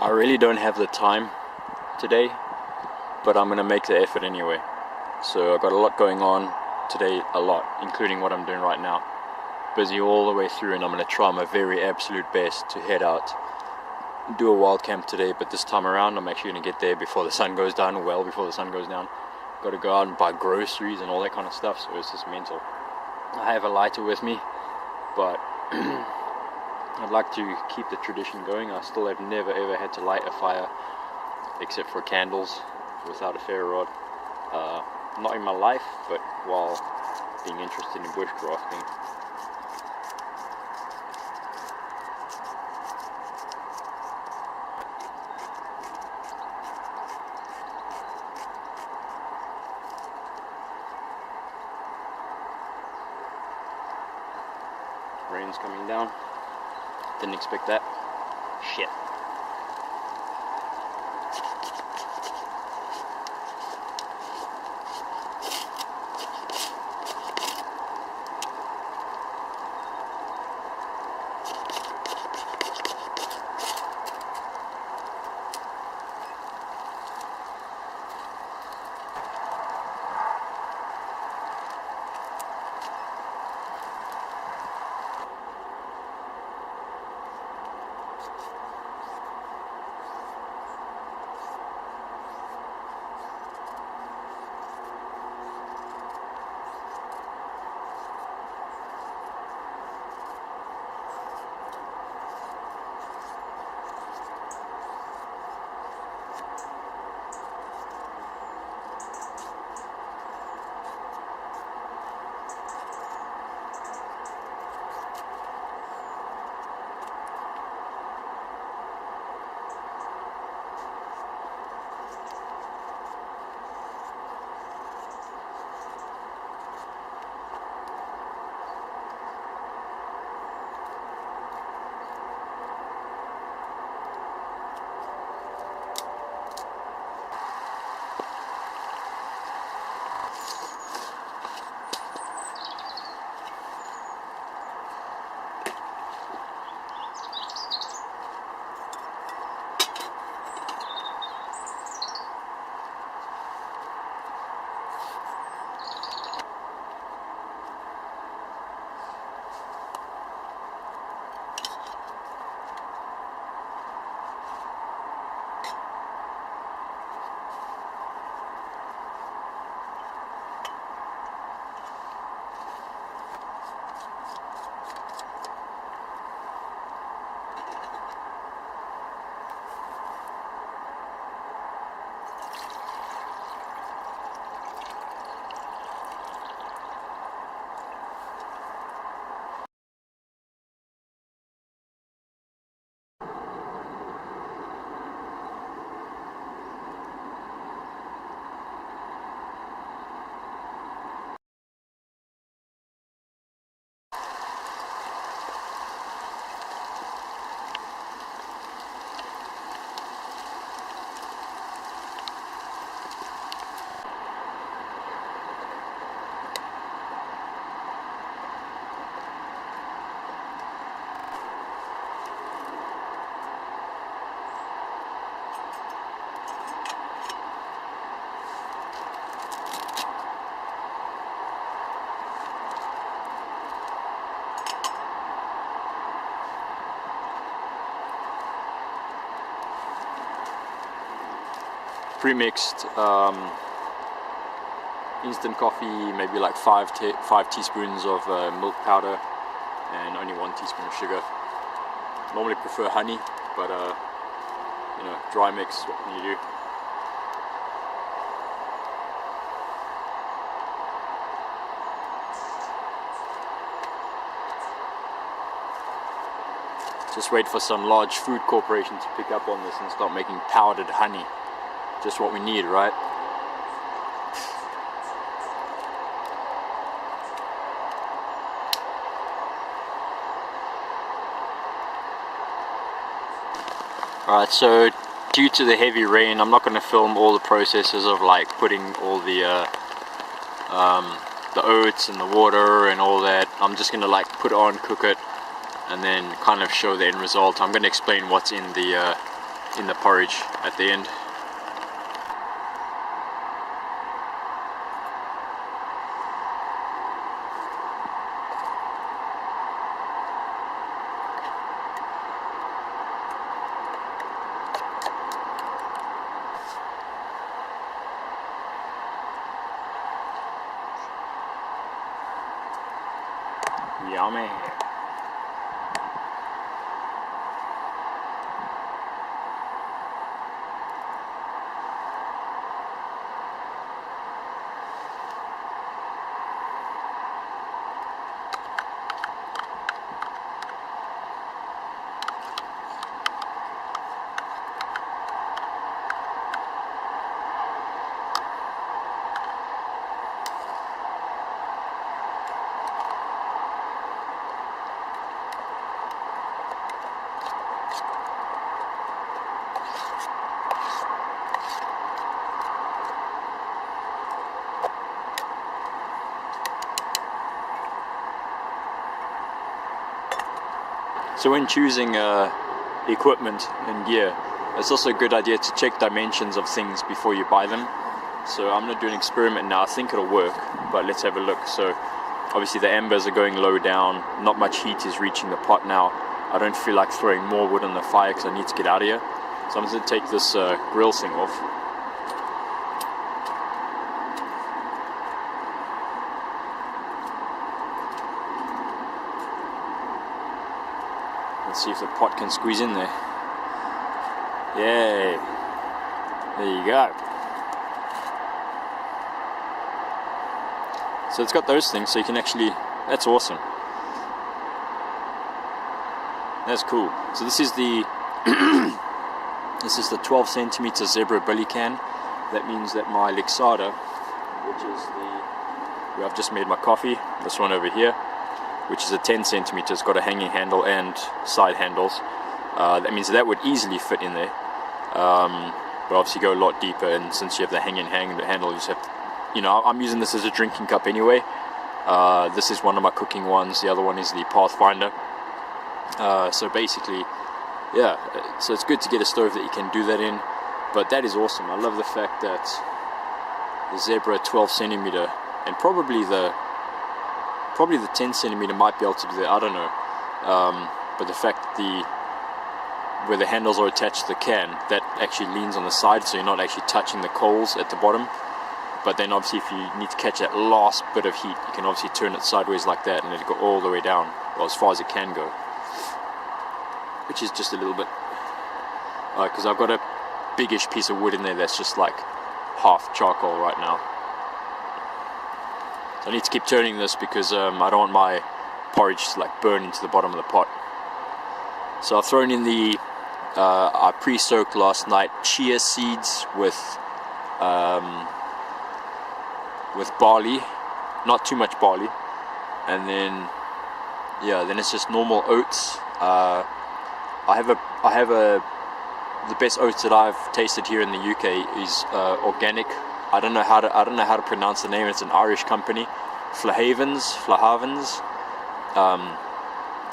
I really don't have the time today, but I'm gonna make the effort anyway. So I've got a lot going on today, a lot, including what I'm doing right now. Busy all the way through, and I'm gonna try my very absolute best to head out, do a wild camp today, but this time around I'm actually gonna get there before the sun goes down, well before the sun goes down. Got to go out and buy groceries and all that kind of stuff, so it's just mental. I have a lighter with me, but I'd like to keep the tradition going. I still have never ever had to light a fire except for candles without a ferro rod. Not in my life, but while being interested in bushcrafting. Rain's coming down. Didn't expect that. Shit. Pre-mixed instant coffee, maybe like 5 teaspoons of milk powder and only 1 teaspoon of sugar. Normally prefer honey, but you know, dry mix, what can you do? Just wait for some large food corporation to pick up on this and start making powdered honey. Just what we need, right? Alright, so due to the heavy rain, I'm not going to film all the processes of like putting all the oats and the water and all that. I'm just going to like put it on, cook it, and then kind of show the end result. I'm going to explain what's in the in the porridge at the end. Yummy. So when choosing equipment and gear, it's also a good idea to check dimensions of things before you buy them. So I'm going to do an experiment now. I think it'll work, but let's have a look. So obviously the embers are going low down, not much heat is reaching the pot now. I don't feel like throwing more wood on the fire because I need to get out of here. So I'm going to take this grill thing off. Let's see if the pot can squeeze in there. Yay! There you go. So it's got those things, so you can actually. That's awesome. That's cool. So this is the this is the 12 centimeter zebra billy can. That means that my Lixada, which is where I've just made my coffee, this one over here, which is a 10 centimeter, it's got a hanging handle and side handles. That means that would easily fit in there. But obviously go a lot deeper, and since you have the hanging handle, you just have to, you know, I'm using this as a drinking cup anyway. This is one of my cooking ones, the other one is the Pathfinder. So basically, yeah, so it's good to get a stove that you can do that in, but that is awesome. I love the fact that the Zebra 12 centimeter and probably the 10 centimeter might be able to do that, I don't know, but the fact that where the handles are attached to the can, that actually leans on the side, so you're not actually touching the coals at the bottom. But then obviously if you need to catch that last bit of heat, you can obviously turn it sideways like that and it'll go all the way down, well, as far as it can go, which is just a little bit, because I've got a biggish piece of wood in there that's just like half charcoal right now. So I need to keep turning this because I don't want my porridge to like burn into the bottom of the pot. So I've thrown in the I pre-soaked last night chia seeds with barley, not too much barley, and then then it's just normal oats. I have the best oats that I've tasted here in the UK is organic. I don't know how to pronounce the name. It's an Irish company, Flahavens.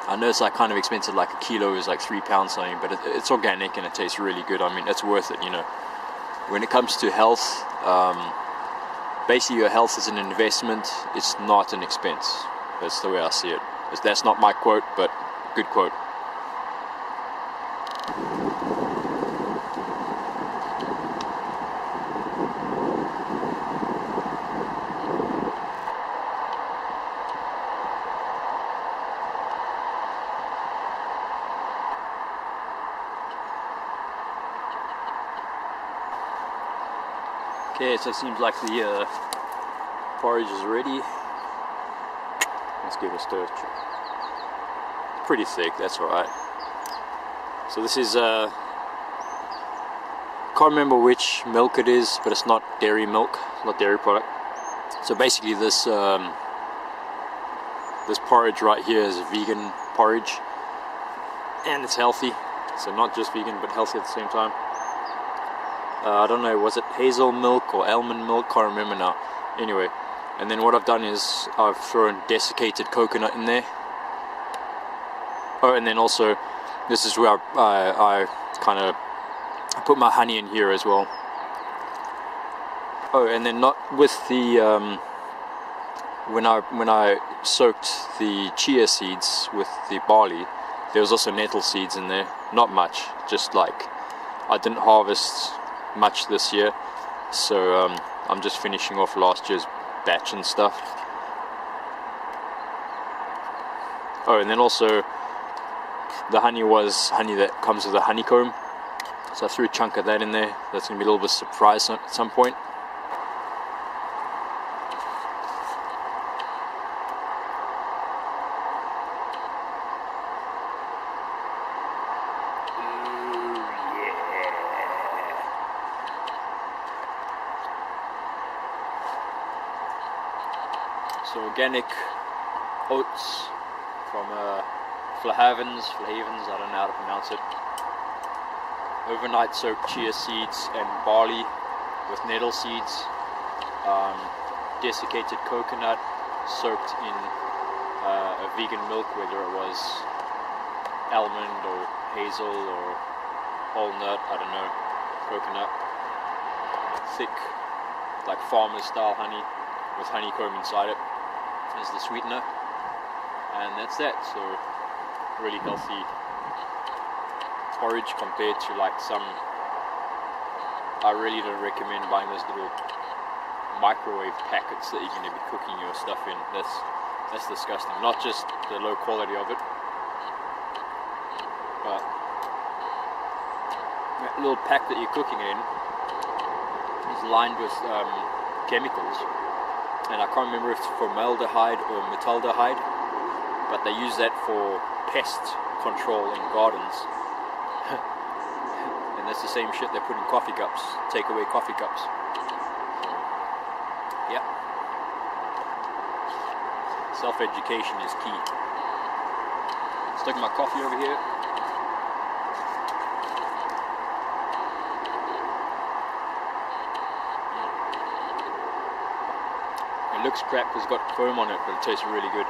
I know it's like kind of expensive, like a kilo is like £3 something, but it's organic and it tastes really good. I mean, it's worth it, you know. When it comes to health, basically your health is an investment, it's not an expense. That's the way I see it. That's not my quote, but good quote. Okay, so it seems like the porridge is ready. Let's give it a stir. Pretty thick, that's alright. So this is, can't remember which milk it is, but it's not dairy milk, not dairy product. So basically this this porridge right here is a vegan porridge, and it's healthy. So not just vegan, but healthy at the same time. I don't know, was it hazel milk or almond milk? Can't remember now. Anyway, and then what I've done is I've thrown desiccated coconut in there. Oh, and then also this is where I kind of I put my honey in here as well. Oh, and then not with the when I soaked the chia seeds with the barley, there was also nettle seeds in there. Not much, just like I didn't harvest much this year, so I'm just finishing off last year's batch and stuff. Oh, and then also the honey was honey that comes with a honeycomb, so I threw a chunk of that in there. That's going to be a little bit of a surprise at some point. So organic oats from Flahavens, I don't know how to pronounce it. Overnight soaked chia seeds and barley with nettle seeds. Desiccated coconut soaked in a vegan milk, whether it was almond or hazel or walnut, I don't know, coconut. Thick, like farmer style honey with honeycomb inside it as the sweetener, and that's that. So really healthy porridge compared to like some. I really don't recommend buying those little microwave packets that you're going to be cooking your stuff in. That's disgusting. Not just the low quality of it, but that little pack that you're cooking in is lined with chemicals, and I can't remember if it's formaldehyde or metaldehyde, but they use that for pest control in gardens. And that's the same shit they put in coffee cups, takeaway coffee cups. Yep. Self-education is key. Sticking my coffee over here. It looks crap because it's got foam on it, but it tastes really good.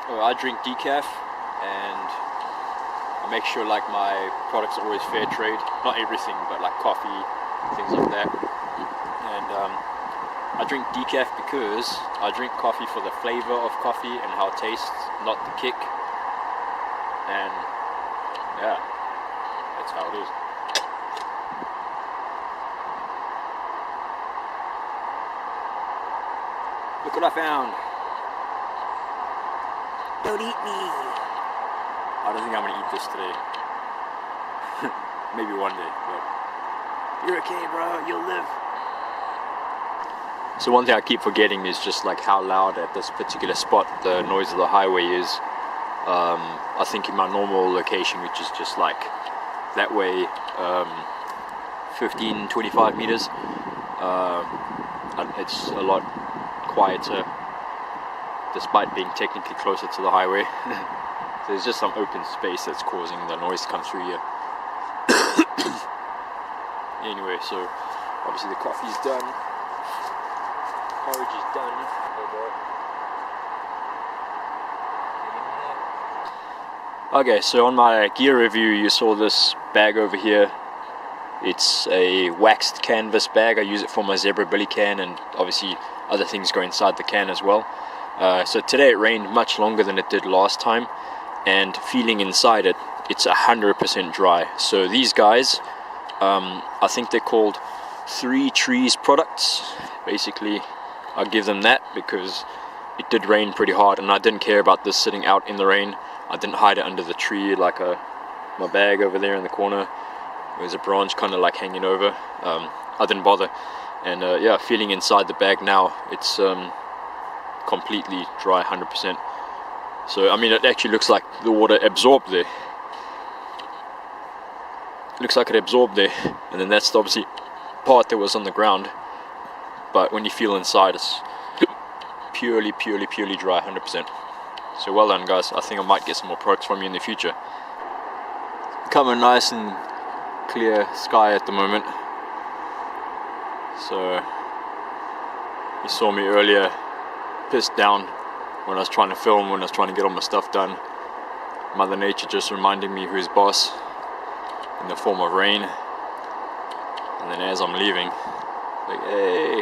Oh, I drink decaf, and I make sure like my products are always fair trade. Not everything, but like coffee, things like that. And I drink decaf because I drink coffee for the flavor of coffee and how it tastes, not the kick. And yeah, that's how it is. Look what I found. Don't eat me. I don't think I'm gonna eat this today. Maybe one day, but you're okay, bro, you'll live. So one thing I keep forgetting is just like how loud at this particular spot the noise of the highway is. I think in my normal location, which is just like that way, 15-25 meters, it's a lot quieter despite being technically closer to the highway. So there's just some open space that's causing the noise to come through here. Anyway, so obviously the coffee's done, porridge is done. Okay, so on my gear review you saw this bag over here. It's a waxed canvas bag. I use it for my zebra billy can, and obviously other things go inside the can as well. So today it rained much longer than it did last time, and feeling inside it, it's 100% dry. So these guys, I think they're called 3 Trees products. Basically, I'll give them that because it did rain pretty hard, and I didn't care about this sitting out in the rain. I didn't hide it under the tree like my bag over there in the corner. There's a branch kind of like hanging over. I didn't bother. And yeah, feeling inside the bag now, it's completely dry, 100%. So I mean, it actually looks like the water absorbed there. It looks like it absorbed there, and then that's the obviously part that was on the ground. But when you feel inside, it's purely dry, 100%. So well done, guys. I think I might get some more products from you in the future. Becoming nice and clear sky at the moment. So you saw me earlier pissed down when I was trying to film, when I was trying to get all my stuff done. Mother Nature just reminding me who's boss in the form of rain. And then as I'm leaving, like, hey,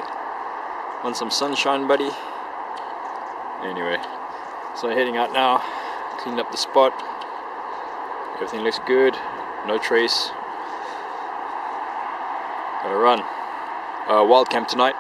want some sunshine, buddy? Anyway, so I'm heading out now. Cleaned up the spot. Everything looks good. No trace. Gotta run. Wild camp tonight.